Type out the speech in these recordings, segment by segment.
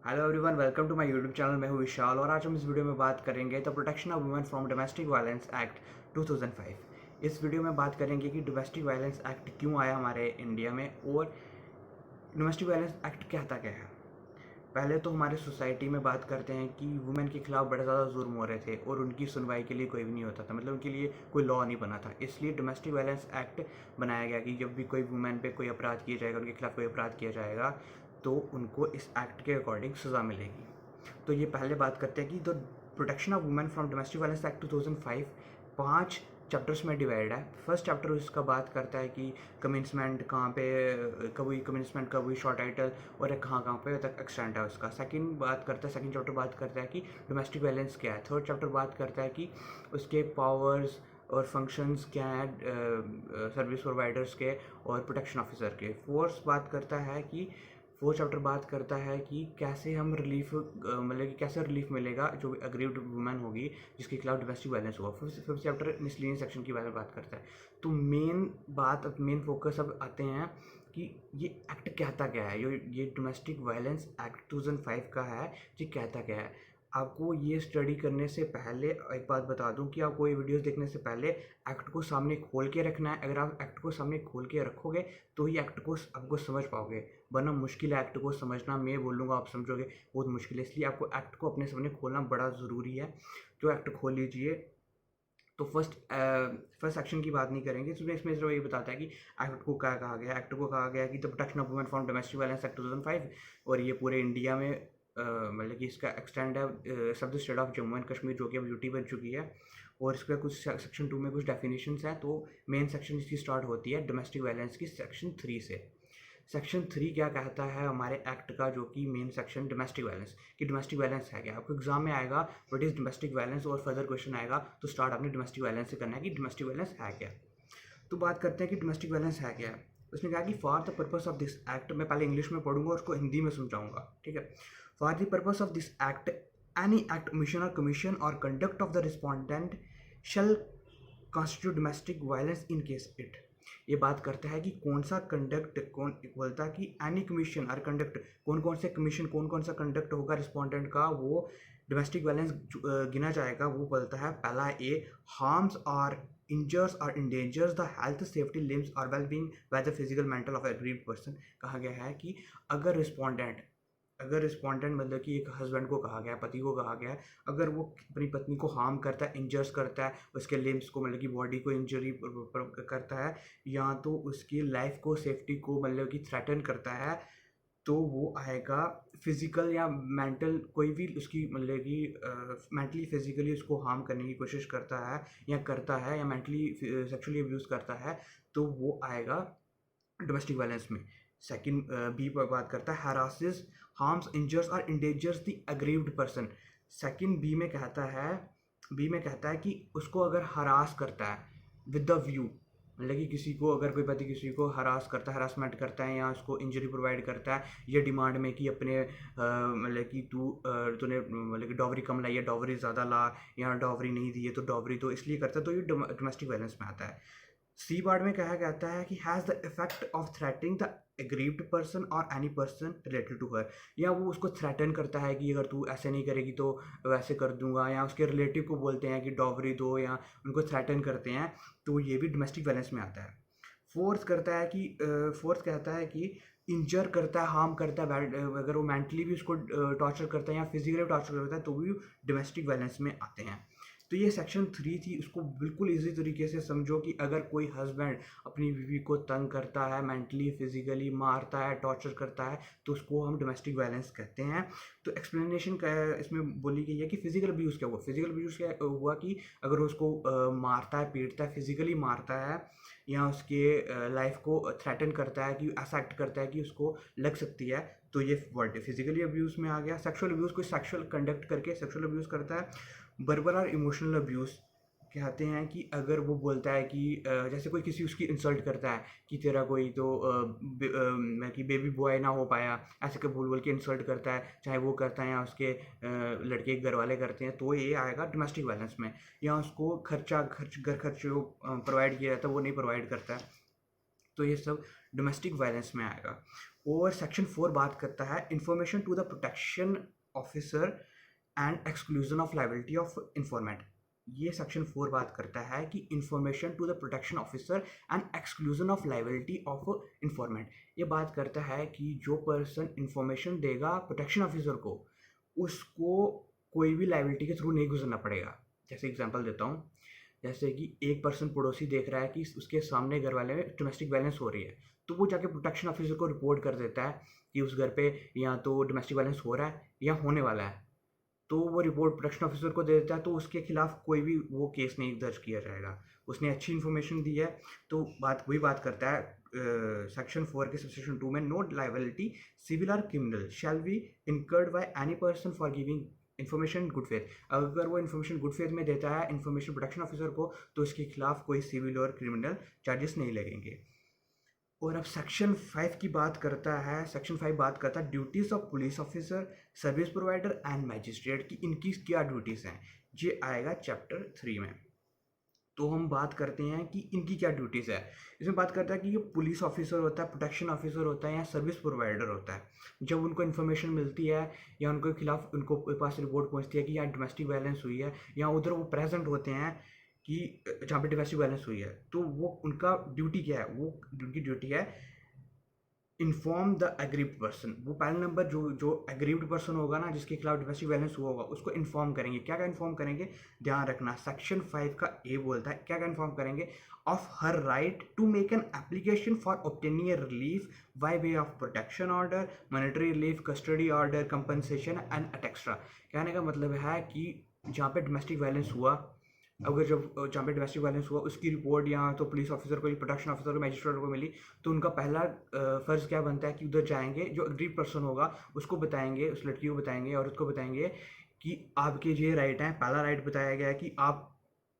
Hello everyone, welcome to my YouTube channel. मैं हूं विशाल और आज हम इस वीडियो में बात करेंगे the protection of women from domestic violence act 2005। इस वीडियो में बात करेंगे कि डोमेस्टिक वायलेंस एक्ट क्यों आया हमारे इंडिया में और डोमेस्टिक वायलेंस एक्ट कहता क्या है। पहले तो हमारे सोसाइटी में बात करते हैं कि वुमेन के खिलाफ बड़े ज़्यादा जुर्म हो रहे थे और उनकी सुनवाई के लिए कोई भी नहीं होता था, मतलब उनके लिए कोई लॉ नहीं बना था। इसलिए डोमेस्टिक वायलेंस एक्ट बनाया गया कि जब भी कोई वुमेन पे कोई अपराध किया जाएगा, उनके खिलाफ कोई अपराध किया जाएगा, तो उनको इस एक्ट के अकॉर्डिंग सज़ा मिलेगी। तो ये पहले बात करते हैं कि the protection of women from domestic violence act 2005 5 chapters में डिवाइड है। फर्स्ट चैप्टर इसका बात करता है कि कमिंसमेंट कहाँ पे कब हुई, कमिंसमेंट कब हुई, शॉर्ट टाइटल और कहाँ कहाँ पे तक एक्सटेंड है उसका। सेकंड चैप्टर बात करता है कि डोमेस्टिक वायलेंस क्या है। थर्ड चैप्टर बात करता है कि उसके पावर्स और फंक्शंस क्या हैं सर्विस प्रोवाइडर्स के और प्रोटेक्शन ऑफिसर के। फोर्थ चैप्टर बात करता है कि कैसे हम रिलीफ मतलब कि कैसे रिलीफ मिलेगा जो अग्रीव्ड वुमेन होगी जिसके खिलाफ डोमेस्टिक वायलेंस हुआ। फिफ्थ चैप्टर मिसलेनियस सेक्शन की बारे में बात करता है। तो मेन फोकस अब आते हैं कि ये एक्ट कहता क्या है। ये डोमेस्टिक वायलेंस एक्ट 2005 का है। ये कहता क्या है। आपको ये स्टडी करने से पहले एक बात बता दूं कि आपको ये वीडियोस देखने से पहले एक्ट को सामने खोल के रखना है। अगर आप एक्ट को सामने खोल के रखोगे तो ही एक्ट को आपको समझ पाओगे, वरना मुश्किल है एक्ट को समझना। मैं बोलूँगा आप समझोगे बहुत मुश्किल है, इसलिए आपको एक्ट को अपने सामने खोलना बड़ा ज़रूरी है। तो एक्ट खोल लीजिए। तो फर्स्ट सेक्शन की बात नहीं करेंगे, इसमें सिर्फ ये बताता है कि एक्ट को क्या कहा गया। एक्ट को कहा गया कि the protection of women from domestic violence act 2005, और ये पूरे इंडिया में मतलब कि इसका एक्सटेंड है सब the state of Jammu and Kashmir, जो कि अब यूटी बन चुकी है। और इसका कुछ सेक्शन 2 में कुछ डेफिनेशंस हैं। तो मेन सेक्शन इसकी स्टार्ट होती है डोमेस्टिक वायलेंस की सेक्शन 3 से। सेक्शन 3 क्या कहता है हमारे एक्ट का, जो कि मेन सेक्शन डोमेस्टिक वायलेंस कि डोमेस्टिक वायलेंस है क्या। आपको एग्जाम में आएगा व्हाट इज डोमेस्टिक वायलेंस और फर्दर क्वेश्चन आएगा, तो स्टार्ट आपने डोमेस्टिक वायलेंस से करना है कि डोमेस्टिक वायलेंस है क्या। तो बात करते हैं कि डोमेस्टिक वायलेंस है क्या है। उसने कहा कि for the purpose of this act, मैं पहले इंग्लिश में पढ़ूंगा और उसको हिंदी में समझाऊंगा, ठीक है। For the purpose of this act any act, mission और कमीशन और conduct of the respondent shall constitute domestic violence in case it. ये बात करता है कि कौन सा कंडक्ट, कौन बोलता है कि एनी कमीशन और कंडक्ट, कौन कौन से कमीशन, कौन कौन सा कंडक्ट होगा रिस्पोंडेंट का, वो डोमेस्टिक वायलेंस गिना जाएगा। वो बोलता है पहला ए, हार्म्स और इंजर्स और endangers the health, safety, limbs और wellbeing whether physical mental of aggrieved person. कहा गया है कि अगर रिस्पोंडेंट मतलब कि एक हस्बैंड को कहा गया है, पति को कहा गया है, अगर वो अपनी पत्नी को हार्म करता है, इंजर्स करता है, उसके लिम्स को मतलब कि बॉडी को इंजरी करता है, या तो उसकी लाइफ को, सेफ्टी को मतलब कि थ्रेटन करता है, तो वो आएगा फिजिकल या मेंटल, कोई भी उसकी मतलब कि मेंटली फिजिकली उसको हार्म करने की कोशिश करता है या मेंटली सेक्सुअली अब्यूज़ करता है, तो वो आएगा डोमेस्टिक वायलेंस में। सेकंड बी पर बात करता है हैरासेस, हार्म्स, इंजर्स और endangers the aggrieved person. Second B में कहता है कि उसको अगर हरास करता है विद द व्यू, मतलब कि किसी को, अगर कोई पति किसी को हरासमेंट करता है या उसको इंजरी प्रोवाइड करता है, ये डिमांड में कि अपने मतलब कि तूने मतलब कि डॉवरी कम लाई है, डॉवरी ज़्यादा ला, या डॉवरी नहीं दी है तो डॉवरी तो इसलिए करता है, तो ये डोमेस्टिक वायलेंस में आता है। सी पार्ट में कहा कहता है कि has the effect of threatening the aggrieved person और any person related to her, या वो उसको थ्रेटन करता है कि अगर तू ऐसे नहीं करेगी तो वैसे कर दूंगा, या उसके रिलेटिव को बोलते हैं कि डॉवरी दो, या उनको थ्रेटन करते हैं, तो ये भी डोमेस्टिक वायलेंस में आता है। फोर्थ कहता है कि इंजर करता है, हार्म करता है, अगर वो मेंटली भी उसको टॉर्चर करता है या फिजिकली टॉर्चर करता है, तो भी डोमेस्टिक वायलेंस में आते हैं। तो ये सेक्शन 3 थी, उसको बिल्कुल इजी तरीके से समझो कि अगर कोई हस्बैंड अपनी बीवी को तंग करता है, मेंटली फिजिकली मारता है, टॉर्चर करता है, तो उसको हम डोमेस्टिक वायलेंस कहते हैं। तो एक्सप्लेनेशन इसमें बोली गई है कि फिजिकल अब्यूज़ क्या हुआ। फिजिकल अब्यूज़ क्या हुआ कि अगर उसको मारता है, पीटता है, फिजिकली मारता है, या उसके लाइफ को थ्रेटन करता है कि ऐसा एक्ट करता है कि उसको लग सकती है, तो ये वर्ड फिजिकली अब्यूज़ में आ गया। सेक्सुअल अब्यूज़, कोई सेक्सुअल कंडक्ट करके सेक्सुअल अब्यूज़ करता है। वर्बल और इमोशनल अब्यूज़ कहते हैं कि अगर वो बोलता है कि जैसे कोई किसी उसकी इंसल्ट करता है कि तेरा कोई तो कि बेबी बॉय ना हो पाया, ऐसे के बोल के इंसल्ट करता है, चाहे वो करता है या उसके लड़के घर वाले करते हैं, तो ये आएगा डोमेस्टिक वायलेंस में। या उसको घर खर्च जो प्रोवाइड किया जाता है वो नहीं प्रोवाइड करता है, तो ये सब डोमेस्टिक वायलेंस में आएगा। और सेक्शन 4 बात करता है information to the protection officer and exclusion of liability of informant. ये सेक्शन 4 बात करता है कि information to the protection officer and exclusion of liability of informant. ये बात करता है कि जो पर्सन इंफॉर्मेशन देगा प्रोटेक्शन ऑफिसर को, उसको कोई भी लाइबिलिटी के थ्रू नहीं गुजरना पड़ेगा। जैसे एग्जांपल देता हूँ, जैसे कि एक पर्सन पड़ोसी देख रहा है कि उसके सामने घर वाले में डोमेस्टिक वायलेंस हो रही है, तो वो जाके प्रोटेक्शन ऑफिसर को रिपोर्ट कर देता है कि उस घर पे या तो डोमेस्टिक वायलेंस हो रहा है या होने वाला है। तो वो रिपोर्ट प्रोटेक्शन ऑफिसर को दे देता है, तो उसके खिलाफ कोई भी वो केस नहीं दर्ज किया जाएगा। उसने अच्छी इन्फॉर्मेशन दी है। तो वही बात करता है सेक्शन 4 के सबसेक्शन 2 में, नो लाइबिलिटी सिविल और criminal shall be incurred by any person for giving information good faith. अगर वो इन्फॉर्मेशन गुड फेथ में देता है इन्फॉर्मेशन प्रोटेक्शन ऑफिसर को, तो उसके खिलाफ कोई सिविल और क्रिमिनल चार्जेस नहीं लगेंगे। और अब सेक्शन 5 की बात करता है। सेक्शन 5 बात करता है duties of police officer, service provider and magistrate की, इनकी क्या ड्यूटीज़ हैं। ये आएगा चैप्टर 3 में। तो हम बात करते हैं कि इनकी क्या ड्यूटीज़ है। इसमें बात करता है कि ये पुलिस ऑफिसर होता है, प्रोटेक्शन ऑफिसर होता है या सर्विस प्रोवाइडर होता है। जब उनको इन्फॉर्मेशन मिलती है या उनके खिलाफ उनको पास रिपोर्ट पहुंचती है कि यहाँ डोमेस्टिक वायलेंस हुई है, या उधर वो प्रेजेंट होते हैं कि जहाँ पे डोमेस्टिक वायलेंस हुई है, तो वो उनका ड्यूटी क्या है, वो उनकी ड्यूटी है इन्फॉर्म द एग्रीव्ड पर्सन। वो पहला नंबर जो एग्रीव्ड पर्सन होगा ना, जिसके खिलाफ डोमेस्टिक वायलेंस हुआ होगा, उसको इन्फॉर्म करेंगे। क्या क्या इन्फॉर्म करेंगे, ध्यान रखना, सेक्शन 5 का ए बोलता है क्या क्या इन्फॉर्म करेंगे, of her right to make an application for obtaining a relief by way of protection order, monetary relief, custody order, compensation and extra. कहने का मतलब है कि जहाँ पे डोमेस्टिक वायलेंस हुआ, अगर जब जहाँ पे डोमेस्टिक वायलेंस हुआ उसकी रिपोर्ट या तो पुलिस ऑफिसर को, प्रोटेक्शन ऑफिसर को, मैजिस्ट्रेट को मिली, तो उनका पहला फ़र्ज़ क्या बनता है कि उधर जाएंगे, जो एग्रीड पर्सन होगा उसको बताएंगे, उस लड़की को बताएंगे, औरत को बताएंगे कि आपके ये राइट हैं। पहला राइट बताया गया है कि आप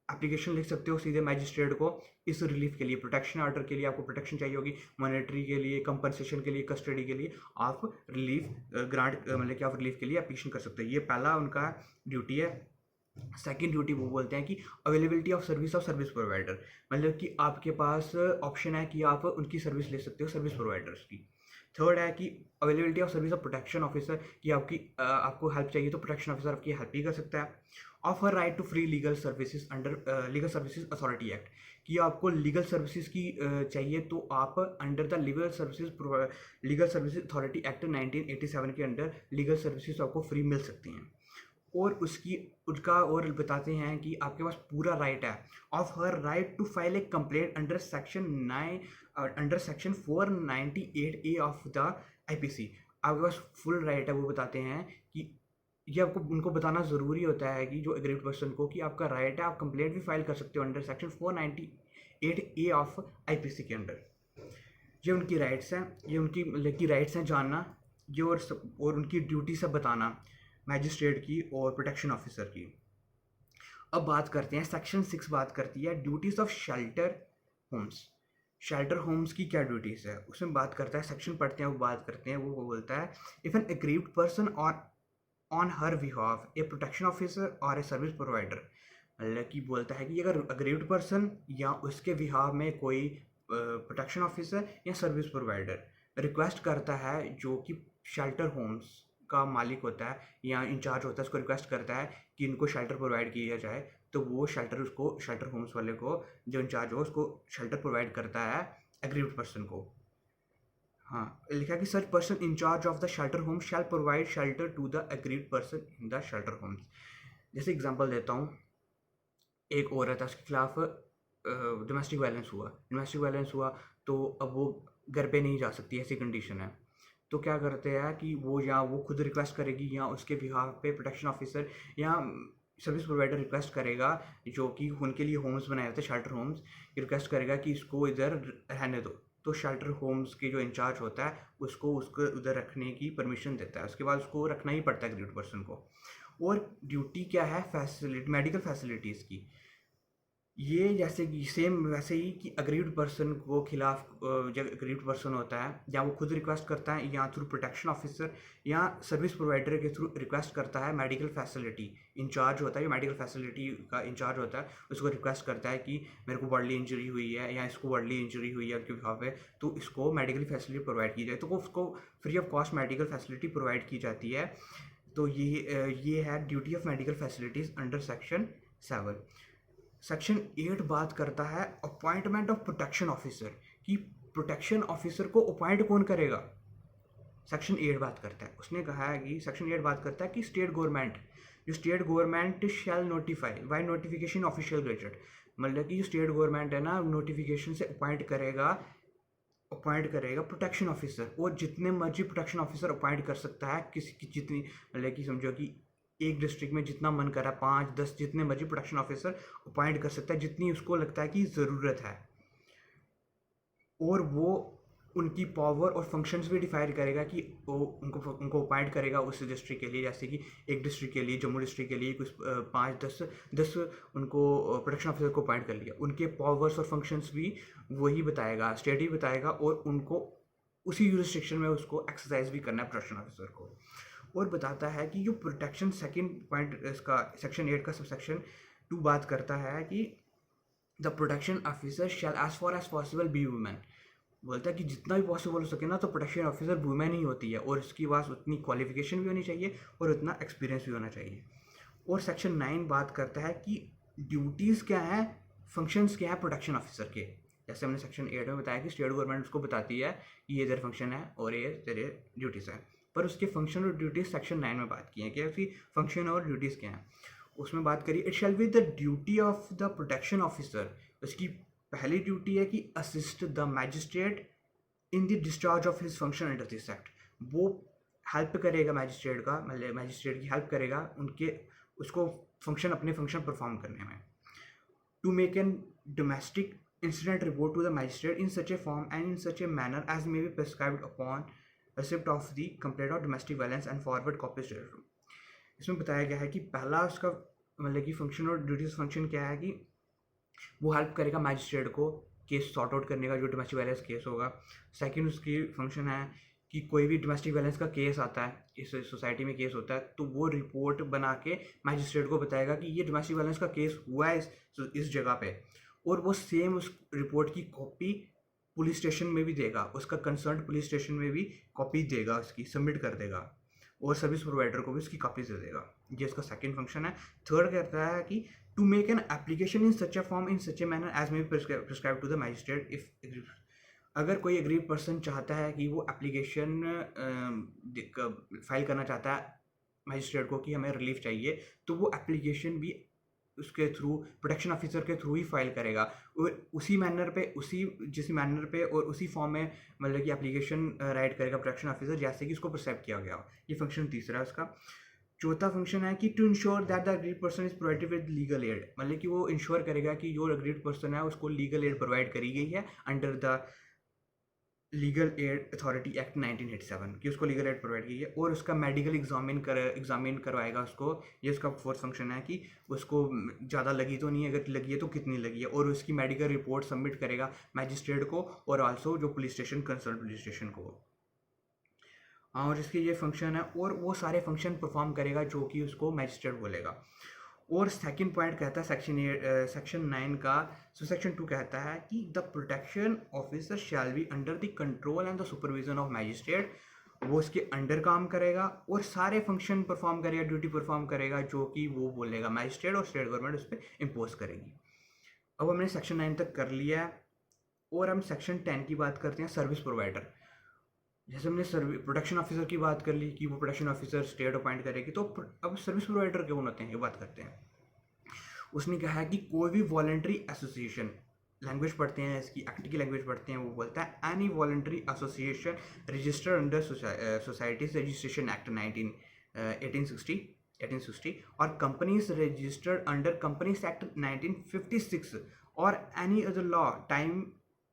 एप्लीकेशन लिख सकते हो सीधे मैजिस्ट्रेट को इस रिलीफ के लिए, प्रोटेक्शन ऑर्डर के लिए आपको प्रोटेक्शन चाहिए होगी, मॉनेटरी के लिए, कंपनसेशन के लिए, कस्टडी के लिए आप रिलीफ ग्रांट मतलब कि आप रिलीफ के लिए एप्लीकेशन कर सकते हो। ये पहला उनका ड्यूटी है। सेकंड ड्यूटी वो बोलते हैं कि अवेलेबिलिटी ऑफ सर्विस प्रोवाइडर, मतलब कि आपके पास ऑप्शन है कि आप उनकी सर्विस ले सकते हो सर्विस प्रोवाइडर्स की। थर्ड है कि availability of service of protection officer, कि आपको हेल्प चाहिए तो प्रोटेक्शन ऑफिसर आपकी हेल्प ही कर सकता है। Offer right to free legal services under legal services authority act, कि आपको लीगल सर्विसेज की चाहिए तो आप under the legal services authority act 1987 के अंडर लीगल सर्विसेज आपको फ्री मिल सकती हैं। और उसका और बताते हैं कि आपके पास पूरा राइट है, of her right to file a complaint under section 498A of the IPC। आपके पास फुल राइट है। वो बताते हैं कि ये आपको उनको बताना ज़रूरी होता है कि जो एग्रीड पर्सन को, कि आपका राइट है, आप कंप्लेंट भी फाइल कर सकते हो under section 498A of IPC के अंडर। ये उनकी राइट्स हैं, ये उनकी मतलब की राइट्स हैं जानना, ये और उनकी ड्यूटी सब बताना मैजिस्ट्रेट की और प्रोटेक्शन ऑफिसर की। अब बात करते हैं सेक्शन 6 बात करती है duties of shelter homes. Shelter homes की क्या ड्यूटीज़ है उसमें बात करता है, सेक्शन पढ़ते हैं वो बात करते हैं। वो बोलता है इफ़ एन एग्रीव्ड पर्सन और on her behalf A protection officer और ए सर्विस प्रोवाइडर, मतलब कि बोलता है कि अगर एग्रीव्ड पर्सन या उसके बिहाफ में कोई प्रोटेक्शन ऑफिसर या सर्विस प्रोवाइडर रिक्वेस्ट करता है, जो कि शेल्टर होम्स का मालिक होता है या इंचार्ज होता है, उसको रिक्वेस्ट करता है कि इनको शेल्टर प्रोवाइड किया जाए, तो वो शेल्टर होम्स वाले को, जो इंचार्ज हो, उसको शेल्टर प्रोवाइड करता है एग्रीव्ड पर्सन को। हाँ, लिखा कि such person in charge of the shelter home shall provide shelter to the aggrieved person in the shelter homes. जैसे एग्जांपल देता हूँ, एक औरत है, उसके खिलाफ डोमेस्टिक वायलेंस हुआ, तो अब वो घर पे नहीं जा सकती, ऐसी कंडीशन है। तो क्या करते हैं कि वो खुद रिक्वेस्ट करेगी या उसके बिहाफ पे प्रोटेक्शन ऑफिसर या सर्विस प्रोवाइडर रिक्वेस्ट करेगा, जो कि उनके लिए होम्स बनाए होते हैं शेल्टर होम्स, रिक्वेस्ट करेगा कि इसको इधर रहने दो। तो शेल्टर होम्स के जो इंचार्ज होता है उसको उधर रखने की परमिशन देता है। उसके बाद उसको रखना ही पड़ता है एग्रीड पर्सन को। और ड्यूटी क्या है, मेडिकल फैसिलिटीज़ की। ये जैसे कि सेम वैसे ही कि अग्रीव्ड पर्सन को खिलाफ जब अग्रीव्ड पर्सन होता है या वो खुद रिक्वेस्ट करता है या थ्रू प्रोटेक्शन ऑफिसर या सर्विस प्रोवाइडर के थ्रू रिक्वेस्ट करता है, मेडिकल फैसिलिटी इंचार्ज होता है, ये मेडिकल फैसिलिटी का इंचार्ज होता है, उसको रिक्वेस्ट करता है कि मेरे को बॉडली इंजरी हुई है या इसको बॉडली इंजरी हुई है उनके बिहाफ पे, तो इसको मेडिकल फैसिलिटी प्रोवाइड की जाए, तो उसको free of cost medical facility provide की जाती है। तो ये है duty of medical facilities under section 7। Section 8 बात करता है अपॉइंटमेंट ऑफ प्रोटेक्शन ऑफिसर, कि प्रोटेक्शन ऑफिसर को अपॉइंट कौन करेगा। सेक्शन 8 बात करता है, उसने कहा है कि सेक्शन 8 बात करता है कि state government shell notify by notification official gazette, मतलब कि जो स्टेट गवर्नमेंट है ना, नोटिफिकेशन से अपॉइंट करेगा प्रोटेक्शन ऑफिसर, और जितने मर्जी प्रोटेक्शन ऑफिसर अपॉइंट कर सकता है, किसी की जितनी, मतलब कि समझो कि एक डिस्ट्रिक्ट में जितना मन करा 5-10 जितने मर्जी प्रोटेक्शन ऑफिसर अपॉइंट कर सकता है, जितनी उसको लगता है कि ज़रूरत है, और वो उनकी पावर और फंक्शंस भी डिफाइन करेगा कि वो उनको अपॉइंट करेगा उस डिस्ट्रिक्ट के लिए। जैसे कि एक डिस्ट्रिक्ट के लिए, जम्मू डिस्ट्रिक्ट के लिए कुछ 5-10 उनको प्रोटेक्शन ऑफिसर को अपॉइंट कर लिया, उनके पावर्स और फंक्शंस भी वही बताएगा, स्टेट ही बताएगा, और उनको उसी यूरिस्डिक्शन में उसको एक्सरसाइज भी करना है प्रोटेक्शन ऑफिसर को। और बताता है कि जो प्रोटेक्शन सेकेंड पॉइंट इसका सेक्शन 8 का सब सेक्शन 2 बात करता है कि the protection officer shall as far as possible be women, बोलता है कि जितना भी पॉसिबल हो सके ना, तो प्रोटेक्शन ऑफिसर वुमेन ही होती है, और इसकी पास उतनी क्वालिफिकेशन भी होनी चाहिए और उतना एक्सपीरियंस भी होना चाहिए। और सेक्शन 9 बात करता है कि ड्यूटीज़ क्या हैं, फंक्शंस क्या हैं प्रोटेक्शन ऑफिसर के। जैसे हमने सेक्शन 8 में बताया कि स्टेट गवर्नमेंट उसको बताती है कि ये तेरे फंक्शन है और ये तेरे ड्यूटीज़ हैं, पर उसके फंक्शन और ड्यूटीज़ सेक्शन 9 में बात की हैं कि उसकी फंक्शन और ड्यूटीज़ क्या हैं। उसमें बात करिए, it shall be the duty of the protection officer, उसकी पहली ड्यूटी है कि assist the magistrate in the discharge of his function under this act, वो हेल्प करेगा मैजिस्ट्रेट का, मतलब मैजिस्ट्रेट की हेल्प करेगा उनके उसको फंक्शन अपने फंक्शन परफॉर्म करने में। To make an domestic incident report to the magistrate in such a form and in such a manner as may be prescribed upon receipt of the complaint of domestic violence and forward copies to the room। इसमें बताया गया है कि पहला उसका मतलब कि function और ड्यूटीज फंक्शन क्या है कि वो हेल्प करेगा मैजिस्ट्रेट को केस सॉर्ट आउट करने का, जो डोमेस्टिक वायलेंस केस होगा। सेकंड उसकी फंक्शन है कि कोई भी डोमेस्टिक वायलेंस का केस आता है, इस सोसाइटी में केस होता है, तो वो रिपोर्ट बना के मैजिस्ट्रेट को बताएगा कि ये डोमेस्टिक वायलेंस का केस हुआ है इस जगह पे, और वो सेम उस रिपोर्ट की कॉपी पुलिस स्टेशन में भी देगा, उसका कंसर्न पुलिस स्टेशन में भी कॉपी देगा, उसकी सबमिट कर देगा, और सर्विस प्रोवाइडर को भी उसकी कॉपी दे देगा। ये इसका सेकंड फंक्शन है। थर्ड कहता है कि to make an application in such a form in such a manner as may be prescribe to the magistrate if, अगर कोई एग्रीव पर्सन चाहता है कि वो एप्लीकेशन फाइल करना चाहता है मैजिस्ट्रेट को कि हमें रिलीफ चाहिए, तो वो एप्लीकेशन भी उसके थ्रू प्रोटेक्शन ऑफिसर के थ्रू ही फाइल करेगा, और उसी मैनर पे जिस मैनर पे और उसी फॉर्म में मतलब कि एप्लीकेशन राइट करेगा प्रोटेक्शन ऑफिसर, जैसे कि उसको प्रिस्क्राइब किया गया हो। ये फंक्शन तीसरा है उसका। चौथा फंक्शन है कि to ensure that the aggrieved person is provided with legal aid, मतलब कि वो इंश्योर करेगा कि जो अग्रीड पर्सन है उसको लीगल एड प्रोवाइड करी गई है under the legal aid authority act 1987 कि उसको लीगल एड प्रोवाइड की है, और उसका मेडिकल एग्जामिन करवाएगा उसको। ये उसका फोर्थ फंक्शन है कि उसको ज़्यादा लगी तो नहीं है, अगर लगी है तो कितनी लगी है, और उसकी मेडिकल रिपोर्ट सबमिट करेगा मैजिस्ट्रेट को और आल्सो जो police station concern police station को। और इसके ये फंक्शन है, और वो सारे फंक्शन परफॉर्म करेगा जो कि उसको मैजिस्ट्रेट बोलेगा। और सेकंड पॉइंट कहता है सेक्शन 9 का, सेक्शन 2 कहता है कि the protection officer shall be under the control and the supervision of magistrate, वो उसके अंडर काम करेगा और सारे फंक्शन परफॉर्म करेगा, ड्यूटी परफॉर्म करेगा जो कि वो बोलेगा मैजिस्ट्रेट, और स्टेट गवर्नमेंट उस पर इम्पोज करेगी। अब हमने सेक्शन 9 तक कर लिया है, और हम सेक्शन 10 की बात करते हैं, सर्विस प्रोवाइडर। जैसे हमने प्रोटेक्शन ऑफिसर की बात कर ली कि वो प्रोटेक्शन ऑफिसर स्टेट अपॉइंट करेगी, तो अब सर्विस प्रोवाइडर कौन होते हैं ये बात करते हैं। उसने कहा है कि कोई भी वॉलंटरी एसोसिएशन, लैंग्वेज पढ़ते हैं इसकी, एक्ट की लैंग्वेज पढ़ते हैं, वो बोलता है any voluntary association registered under societies registration act 1860 और companies registered under companies act 1956 और any other law time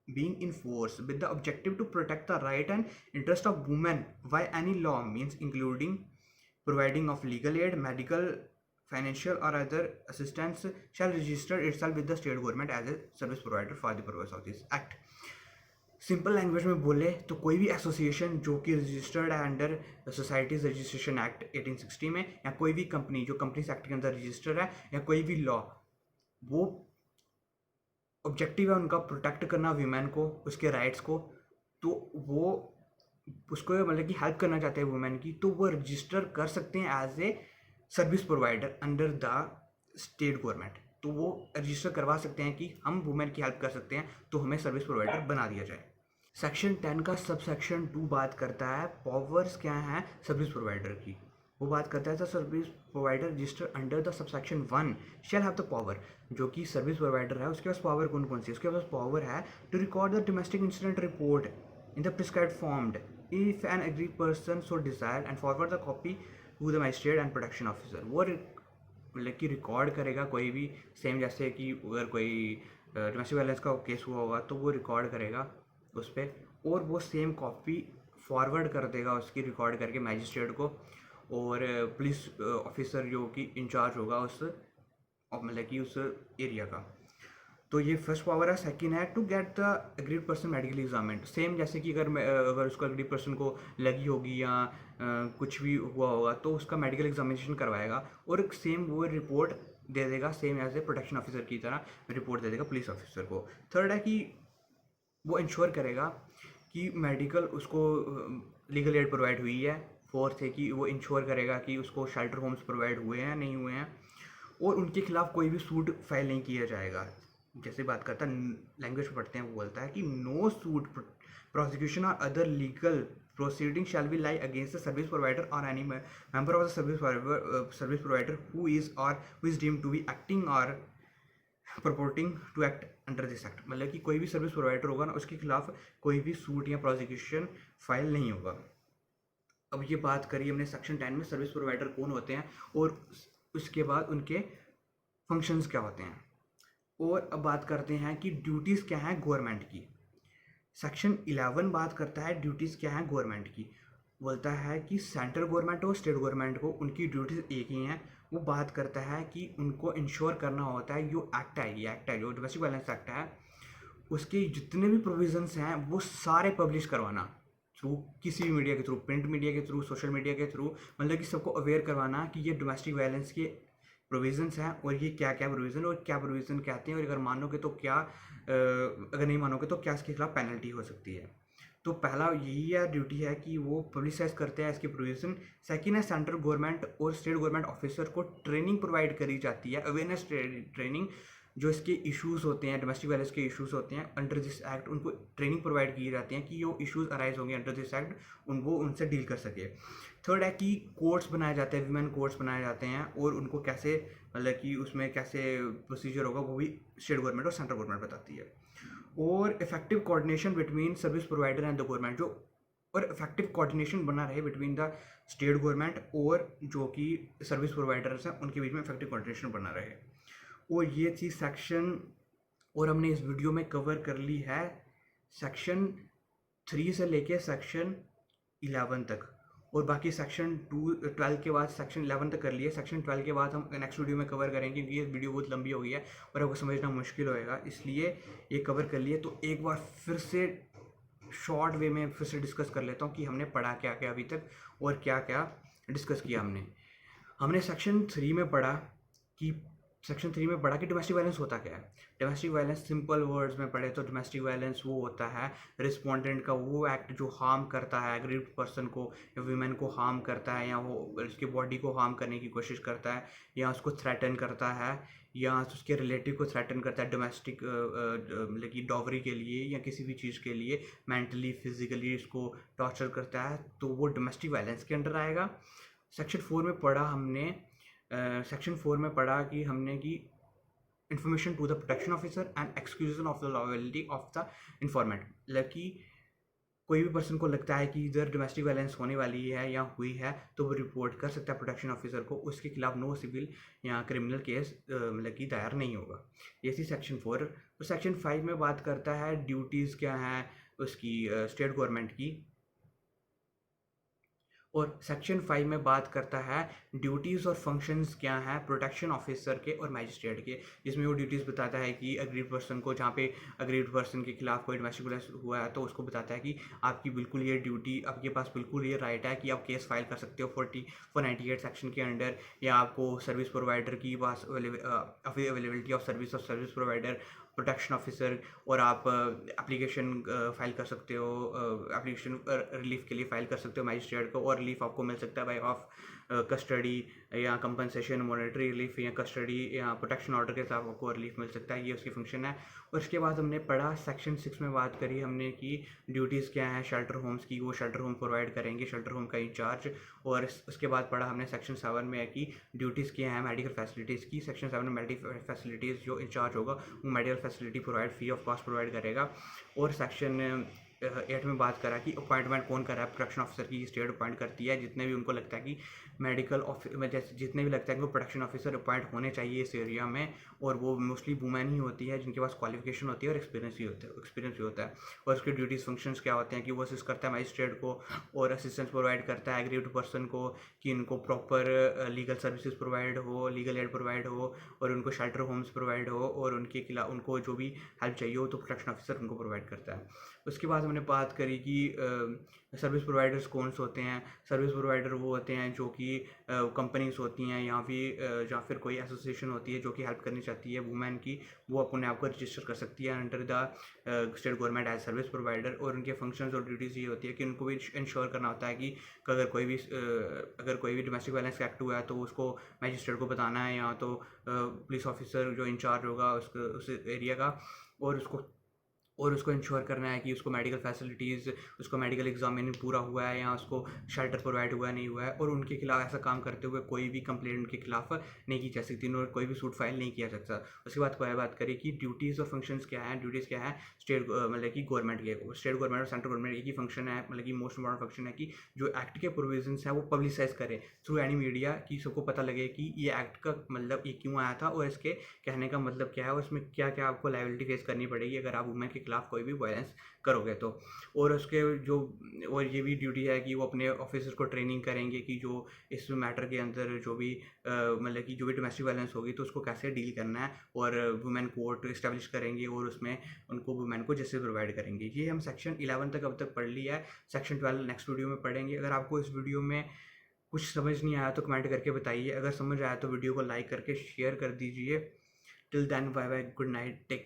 being in force with the objective to protect the right and interest of women by any law means including providing of legal aid, medical financial or other assistance shall register itself with the state government as a service provider for the purpose of this act. Simple language में बोले तो कोई भी association जो कि registered है under societies registration act 1860 में, या कोई भी कंपनी जो कंपनीज एक्ट के अंदर रजिस्टर्ड है, या कोई भी लॉ, वो ऑब्जेक्टिव है उनका प्रोटेक्ट करना वीमेन को, उसके राइट्स को, तो वो उसको मतलब कि हेल्प करना चाहते हैं वुमेन की, तो वो रजिस्टर कर सकते हैं as a service provider under the state government. तो वो रजिस्टर करवा सकते हैं कि हम वुमेन की हेल्प कर सकते हैं, तो हमें सर्विस प्रोवाइडर बना दिया जाए। सेक्शन 10 का सबसेक्शन 2 बात करता है पावर्स क्या हैं सर्विस प्रोवाइडर की। वो बात करता है the service provider register under the subsection 1 shall have the power. जो कि सर्विस प्रोवाइडर है उसके पास पावर कौन कौन सी है? उसके पास पावर है to record the domestic incident report in the prescribed form if an aggrieved person so desire and forward the copy to the magistrate and protection officer. वो मतलब कि रिकॉर्ड करेगा कोई भी, सेम जैसे कि अगर कोई डोमेस्टिक वायलेंस का केस हुआ होगा तो वो रिकॉर्ड करेगा उस पर, और वो सेम कॉपी फॉरवर्ड कर देगा उसकी रिकॉर्ड करके मैजिस्ट्रेट को, और पुलिस ऑफिसर जो कि इंचार्ज होगा उस मतलब कि उस एरिया का। तो ये फर्स्ट पावर है। सेकंड है to get the aggrieved person medical examined. Same जैसे कि अगर उसको एग्रीड पर्सन को लगी होगी या कुछ भी हुआ होगा तो उसका मेडिकल एग्जामिनेशन करवाएगा, और सेम वो रिपोर्ट दे देगा, same as a protection officer की तरह रिपोर्ट दे देगा पुलिस ऑफिसर को। थर्ड है कि वो इंश्योर करेगा कि मेडिकल उसको लीगल एड प्रोवाइड हुई है। फोर्थ है कि वो इंश्योर करेगा कि उसको शेल्टर होम्स प्रोवाइड हुए हैं नहीं हुए हैं, और उनके खिलाफ कोई भी सूट फाइल नहीं किया जाएगा। जैसे बात करता है लैंग्वेज पढ़ते हैं, वो बोलता है कि नो सूट प्रोसिक्यूशन और other legal proceeding shall be lie against the service provider और any member of the service provider who is deemed to be acting और purporting to act under this act. मतलब कि कोई भी service provider होगा ना, उसके खिलाफ कोई भी सूट या प्रोसिक्यूशन फाइल नहीं होगा। अब ये बात करी हमने सेक्शन 10 में सर्विस प्रोवाइडर कौन होते हैं और उसके बाद उनके फंक्शंस क्या होते हैं, और अब बात करते हैं कि ड्यूटीज़ क्या हैं गवर्नमेंट की। सेक्शन 11 बात करता है ड्यूटीज़ क्या हैं गवर्नमेंट की। बोलता है कि सेंट्रल गवर्नमेंट और स्टेट गवर्नमेंट को उनकी ड्यूटीज़ एक ही हैं। वो बात करता है कि उनको इंश्योर करना होता है जो एक्ट है, ये एक्ट है जो डोमेस्टिक वायलेंस एक्ट है, उसके जितने भी प्रोविजंस हैं वो सारे पब्लिश करवाना थ्रू किसी भी मीडिया के थ्रू, प्रिंट मीडिया के थ्रू, सोशल मीडिया के थ्रू, मतलब कि सबको अवेयर करवाना कि ये डोमेस्टिक वायलेंस के प्रोविजंस हैं और ये क्या क्या प्रोविज़न और क्या प्रोविज़न कहते हैं, और अगर मानोगे तो क्या, अगर नहीं मानोगे तो क्या इसके खिलाफ पेनल्टी हो सकती है। तो पहला यही है ड्यूटी है कि वो पब्लिसाइज करते हैं इसके प्रोविज़न। सेकंड है सेंट्रल गवर्नमेंट और स्टेट गवर्नमेंट ऑफिसर को ट्रेनिंग प्रोवाइड करी जाती है, अवेयरनेस ट्रेनिंग, जो इसके इश्यूज़ होते हैं, डोमेस्टिक वायलेंस के इश्यूज़ होते हैं अंडर दिस एक्ट, उनको ट्रेनिंग प्रोवाइड की जाती है कि जो इश्यूज़ अराइज होंगे अंडर दिस एक्ट वो उनसे डील कर सके। थर्ड है कि कोर्ट्स बनाए जाते हैं, वीमेन कोर्ट्स बनाए जाते हैं, और उनको कैसे मतलब कि उसमें कैसे प्रोसीजर होगा वो भी स्टेट गवर्नमेंट और सेंट्रल गवर्नमेंट बताती है। और effective coordination between service provider and the government, जो और इफेक्टिव कोऑर्डिनेशन बना रहे बिटवीन द स्टेट गवर्नमेंट और जो कि सर्विस प्रोवाइडर्स हैं उनके बीच में इफेक्टिव कोऑर्डिनेशन बना रहे। और ये चीज़ सेक्शन और हमने इस वीडियो में कवर कर ली है सेक्शन 3 से लेके सेक्शन 11 तक, और बाकी सेक्शन 12 के बाद सेक्शन 11 तक कर लिए। सेक्शन 12 के बाद हम नेक्स्ट वीडियो में कवर करेंगे क्योंकि ये वीडियो बहुत लंबी हो गई है और आपको समझना मुश्किल होएगा, इसलिए ये कवर कर लिए। तो एक बार फिर से शॉर्ट वे में फिर से डिस्कस कर लेता हूँ कि हमने पढ़ा क्या क्या अभी तक और क्या क्या डिस्कस किया हमने सेक्शन 3 में पढ़ा कि डोमेस्टिक वायलेंस होता क्या है। डोमेस्टिक वायलेंस सिंपल वर्ड्स में पढ़े तो डोमेस्टिक वायलेंस वो होता है रिस्पोंडेंट का वो एक्ट जो हार्म करता है एग्रीड पर्सन को या वीमेन को हार्म करता है, या वो उसकी बॉडी को हार्म करने की कोशिश करता है, या उसको थ्रेटन करता है, या उसके रिलेटिव को थ्रेटन करता है डोमेस्टिक मतलब कि डॉवरी के लिए या किसी भी चीज़ के लिए, मेंटली फिजिकली इसको टॉर्चर करता है, तो वो डोमेस्टिक वायलेंस के अंडर आएगा। सेक्शन 4 में पढ़ा हमने सेक्शन 4 में पढ़ा कि हमने कि information to the protection officer and exclusion of the loyalty of the informant. मतलब कि कोई भी पर्सन को लगता है कि इधर डोमेस्टिक वायलेंस होने वाली है या हुई है तो वो रिपोर्ट कर सकता है प्रोटेक्शन ऑफिसर को, उसके खिलाफ नो सिविल या क्रिमिनल केस मतलब कि दायर नहीं होगा। ये थी सेक्शन 4। तो सेक्शन 5 में बात करता है ड्यूटीज़ क्या हैं उसकी स्टेट गवर्नमेंट की, और सेक्शन 5 में बात करता है ड्यूटीज़ और फंक्शंस क्या हैं प्रोटेक्शन ऑफिसर के और मैजिस्ट्रेट के, जिसमें वो ड्यूटीज़ बताता है कि अग्रीड पर्सन को, जहाँ पे अग्रीड पर्सन के खिलाफ कोई डोमेस्टिक वायलेंस हुआ है तो उसको बताता है कि आपकी बिल्कुल ये ड्यूटी, आपके पास बिल्कुल ये राइट है कि आप केस फाइल कर सकते हो 498 सेक्शन के अंडर, या आपको सर्विस प्रोवाइडर की पास availability of service provider, protection officer, और आप एप्लीकेशन फाइल कर सकते हो, एप्लीकेशन रिलीफ के लिए फाइल कर सकते हो मैजिस्ट्रेट को, और रिलीफ आपको मिल सकता है बाय ऑफ कस्टडी या कंपनसेशन, मॉनेटरी रिलीफ या कस्टडी या प्रोटेक्शन ऑर्डर के साथ आपको रिलीफ मिल सकता है। ये उसकी फंक्शन है। और उसके बाद हमने पढ़ा सेक्शन 6 में बात करी हमने कि ड्यूटीज़ क्या हैं शेल्टर होम्स की, वो शेल्टर होम प्रोवाइड करेंगे, शेल्टर होम का इंचार्ज। और उसके बाद पढ़ा हमने सेक्शन 7 में है कि ड्यूटीज़ क्या हैं मेडिकल फैसिलिटीज़ की। सेक्शन 7 में मेडिकल फैसिलिटीज़ जो इंचार्ज होगा वो medical facility provide free of cost provide करेगा। और सेक्शन 8 में बात करा कि अपॉइंटमेंट कौन कर रहा है, प्रोटेक्शन ऑफिसर की स्टेट अपॉइंट करती है, जितने भी उनको लगता है कि मेडिकल ऑफिस में, जैसे जितने भी लगता है कि वो प्रोटेक्शन ऑफिसर अपॉइंट होने चाहिए इस एरिया में, और वो मोस्टली वुमेन ही होती है जिनके पास क्वालिफिकेशन होती है और एक्सपीरियंस भी होता है। और उसके ड्यूटीज़ फंक्शंस क्या होते हैं कि वो असिस्ट करता है मजिस्ट्रेट को और असिस्टेंस प्रोवाइड करता है एग्रीव्ड पर्सन को कि इनको प्रॉपर लीगल सर्विसेज प्रोवाइड हो, लीगल एड प्रोवाइड हो, और उनको शेल्टर होम्स प्रोवाइड हो, और उनके खिलाफ उनको जो भी हेल्प चाहिए हो तो प्रोटेक्शन ऑफिसर उनको प्रोवाइड करता है। उसके बाद हमने बात करी कि सर्विस प्रोवाइडर्स कौन से होते हैं। सर्विस प्रोवाइडर वो होते हैं जो कि कंपनीज होती हैं या फिर कोई एसोसिएशन होती है जो कि हेल्प करनी चाहती है वुमेन की, वो अपने आप को रजिस्टर कर सकती है under the state government as service provider. और उनके फंक्शंस और ड्यूटीज़ ये होती है कि उनको भी इंश्योर करना होता है कि अगर कोई भी डोमेस्टिक वायलेंस एक्ट हुआ है तो उसको मैजिस्ट्रेट को बताना है, या तो पुलिस ऑफिसर जो इंचार्ज होगा उस एरिया का, और उसको इंश्योर करना है कि उसको मेडिकल फैसिलिटीज़, उसको मेडिकल एग्जामिन पूरा हुआ है, या उसको शेल्टर प्रोवाइड हुआ नहीं हुआ है। और उनके खिलाफ ऐसा काम करते हुए कोई भी कंप्लेंट उनके खिलाफ नहीं की जा सकती, और कोई भी सूट फाइल नहीं किया सकता। उसके बाद बात करें कि ड्यूटीज़ और फंक्शंस क्या हैं। ड्यूटीज़ क्या है मतलब कि गवर्नमेंट के, स्टेट गवर्नमेंट और सेंट्रल गवर्नमेंट एक ही फंक्शन है, मतलब कि मोस्ट इंपॉर्टेंट फंक्शन है कि जो एक्ट के प्रोविजंस हैं वो पब्लिसाइज करें थ्रू एनी मीडिया, कि सबको पता लगे कि ये एक्ट का मतलब ये क्यों आया था और इसके कहने का मतलब क्या है, और इसमें क्या क्या आपको लायबिलिटी फेस करनी पड़ेगी अगर आप वुमेन के खिलाफ कोई भी वायलेंस करोगे तो। और ये भी ड्यूटी है कि वो अपने ऑफिसर को ट्रेनिंग करेंगे कि जो इस मैटर के अंदर जो भी मतलब कि जो भी डोमेस्टिक वायलेंस होगी तो उसको कैसे डील करना है, और वुमेन कोर्ट इस्टेब्लिश करेंगे और उसमें उनको वुमेन को जस्टिस प्रोवाइड करेंगे। ये हम सेक्शन 11 तक अब तक पढ़ लिया है। सेक्शन 12 नेक्स्ट वीडियो में पढ़ेंगे। अगर आपको इस वीडियो में कुछ समझ नहीं आया तो कमेंट करके बताइए, अगर समझ आया तो वीडियो को लाइक करके शेयर कर दीजिए। Till then bye bye, good night, take